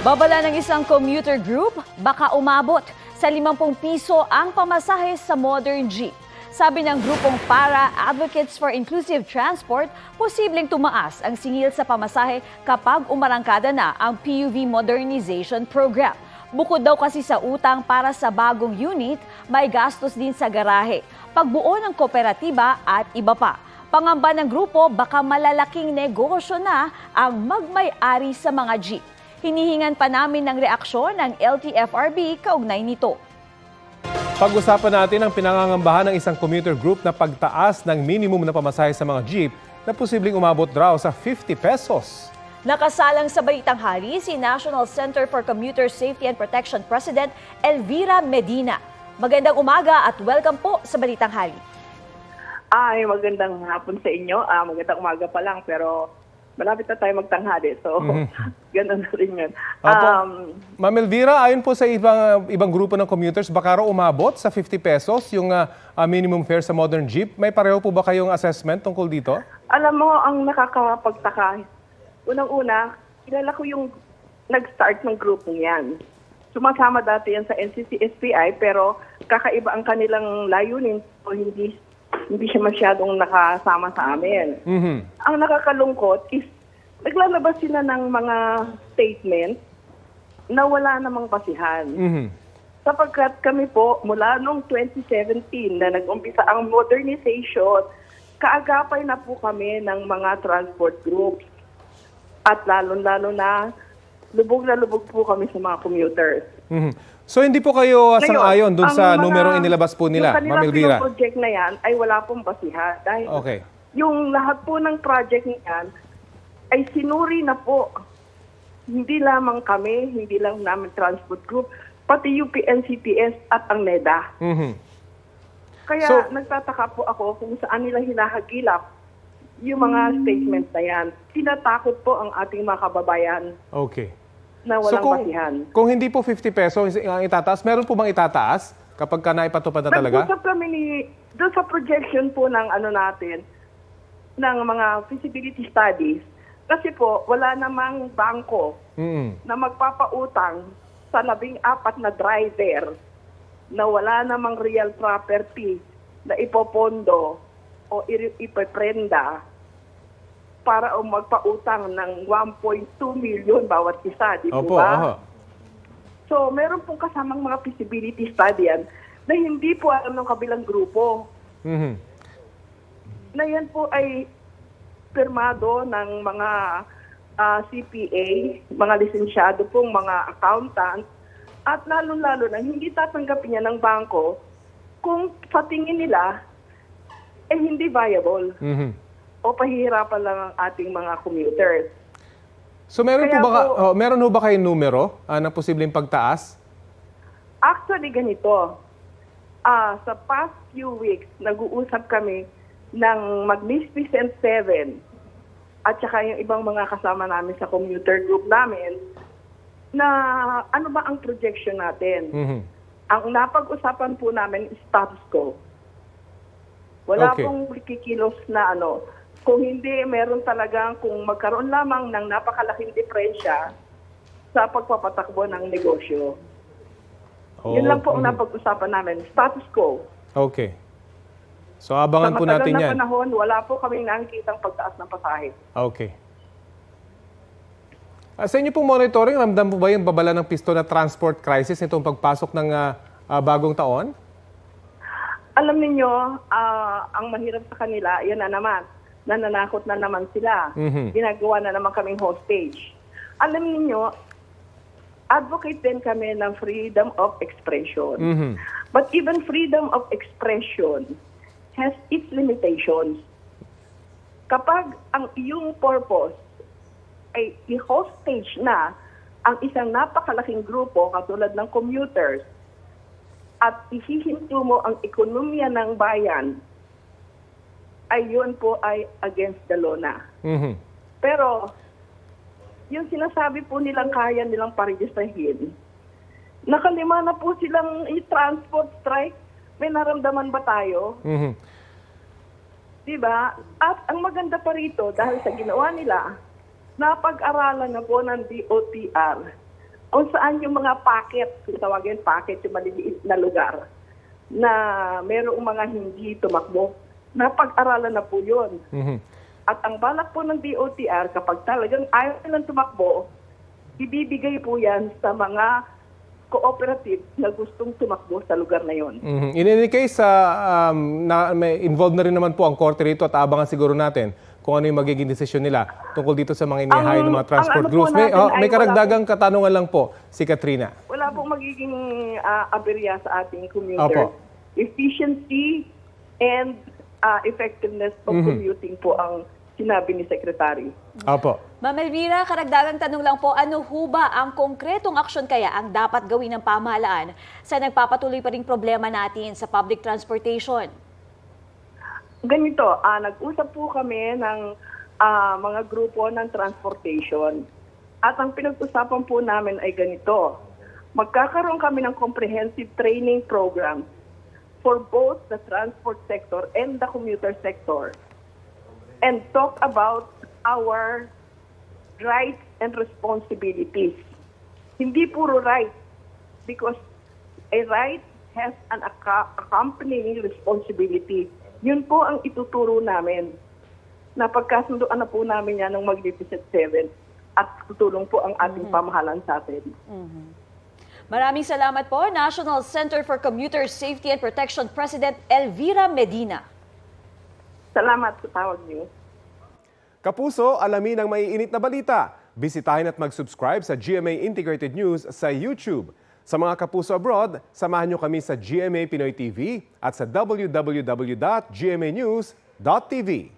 Babala ng isang commuter group, baka umabot sa 50 piso ang pamasahe sa modern jeep. Sabi ng grupong Para Advocates for Inclusive Transport, posibleng tumaas ang singil sa pamasahe kapag umarangkada na ang PUV Modernization Program. Bukod daw kasi sa utang para sa bagong unit, may gastos din sa garahe, pagbuo ng kooperatiba at iba pa. Pangamba ng grupo, baka malalaking negosyo na ang magmay-ari sa mga jeep. Hinihingan pa namin ng reaksyon ng LTFRB kaugnay nito. Pag-usapan natin ang pinangangambahan ng isang commuter group na pagtaas ng minimum na pamasahe sa mga jeep na posibleng umabot raw sa 50 pesos. Nakasalang sa Balitang Hali si National Center for Commuter Safety and Protection President Elvira Medina. Magandang umaga at welcome po sa Balitang Hali. Ay, magandang hapon sa inyo. Magandang umaga pa lang, pero malapit na tayo magtanghali. So, ganun na rin yun. Ma'am Elvira, ayon po sa ibang grupo ng commuters, baka raw umabot sa 50 pesos yung minimum fare sa modern jeep. May pareho po ba kayong assessment tungkol dito? Alam mo, ang nakakapagtaka, unang-una, kilala ko yung nag-start ng grupong yan. Sumasama dati yan sa NCC-SPI, pero kakaiba ang kanilang layunin, so hindi siya masyadong nakasama sa amin. Ang nakakalungkot is naglalabas sila ng mga statement na wala namang basihan. Sapagkat kami po, mula noong 2017 na nag-umpisa ang modernization, kaagapay na po kami ng mga transport groups. At lalo-lalo na lubog po kami sa mga commuters. So hindi po kayo sang-ayon dun sa ang numerong inilabas po nila, Ma'am Elvira? Yung project na yan ay wala pong basihan. Dahil yung lahat po ng project niyan ay sinuri na po. Hindi lamang kami, hindi lang namin transport group, pati UP-NCTS at ang NEDA. Kaya nagtataka po ako kung saan nila hinahagilap yung mga statements na yan. Tinatakot po ang ating mga kababayan. Na walang basihan. Kung hindi po 50 pesos ang itataas, meron po bang itataas kapag ka naipatupad na talaga? Nag-usap kami doon sa projection po ng natin, ng mga feasibility studies. Kasi po, wala namang bangko na magpapautang sa 14 na driver na wala namang real property na ipopondo o ipaprenda para magpautang ng 1.2 million bawat isa, di po ba? So, meron pong kasamang mga feasibility study yan na hindi po alam ng kabilang grupo. Na yan po ay pirmado ng mga CPA, mga lisensyado pong mga accountant, at lalo-lalo na hindi tatanggapin niya ng bangko kung sa tingin nila ay hindi viable. O pahihirapan lang ang ating mga commuters. So meron ho ba kayong numero ng posibleng pagtaas? Actually, ganito. Sa past few weeks, nag-uusap kami ng Magnificent 7 at saka yung ibang mga kasama namin sa commuter group namin na ano ba ang projection natin. Ang napag-usapan po namin is status quo. Wala pong kikilos na kung hindi, meron talagang kung magkaroon lamang ng napakalaking diferensya sa pagpapatakbo ng negosyo. Yun lang po ang napag-usapan namin. Status quo. So abangan po natin yan. Sa matagal na panahon, wala po kami nakikitang pagtaas ng pasahe. Sa inyo pong monitoring, ramdam po ba yung babala ng pisto na transport crisis nitong pagpasok ng bagong taon? Alam niyo, ang mahirap sa kanila, yan na naman. Nananakot na naman sila. Ginagawa na naman kaming hostage. Alam niyo, advocate din kami ng freedom of expression. But even freedom of expression has its limitations. Kapag ang iyong purpose ay i-hostage na ang isang napakalaking grupo katulad ng commuters at ihihinto mo ang ekonomiya ng bayan, ay yun po ay against the law na. Pero, yung sinasabi po nilang kaya nilang paregistrahin, nakalima na po silang i-transport strike. May naramdaman ba tayo? Diba? At ang maganda pa rito, dahil sa ginawa nila, napag-aralan na po ng DOTR kung saan yung mga packet, kung tawagin packet, yung maliliit na lugar, na merong mga hindi tumakbo, napag-aralan na po yun. At ang balak po ng DOTR, kapag talagang ayaw nilang tumakbo, ibibigay po yan sa mga cooperative na gustong tumakbo sa lugar na yon. In any case, may involved na rin naman po ang korte rito at abangan siguro natin kung ano yung magiging desisyon nila tungkol dito sa mga inihahay ng mga transport ang ano po groups. natin ay May karagdagang katanungan lang po si Katrina. Wala pong magiging aberya sa ating commuter. Opo. Efficiency and effectiveness of commuting po ang sinabi ni Secretary. Opo. Ma'am Elvira, karagdagang tanong lang po, ano ho ba ang konkretong aksyon kaya ang dapat gawin ng pamahalaan sa nagpapatuloy pa ring problema natin sa public transportation? Ganito, nag-usap po kami ng mga grupo ng transportation. At ang pinag-usapan po namin ay ganito. Magkakaroon kami ng comprehensive training program for both the transport sector and the commuter sector. And talk about our rights and responsibilities. Hindi puro right, because a right has an accompanying responsibility. Yun po ang ituturo namin. Napagkasunduan na po namin yan ng Magnificent 7 at tutulong po ang ating pamahalaan sa atin. Maraming salamat po, National Center for Commuter Safety and Protection President Elvira Medina. Salamat sa tawag niyo. Kapuso, alamin ang maiinit na balita. Bisitahin at mag-subscribe sa GMA Integrated News sa YouTube. Sa mga kapuso abroad, samahan niyo kami sa GMA Pinoy TV at sa www.gmanews.tv.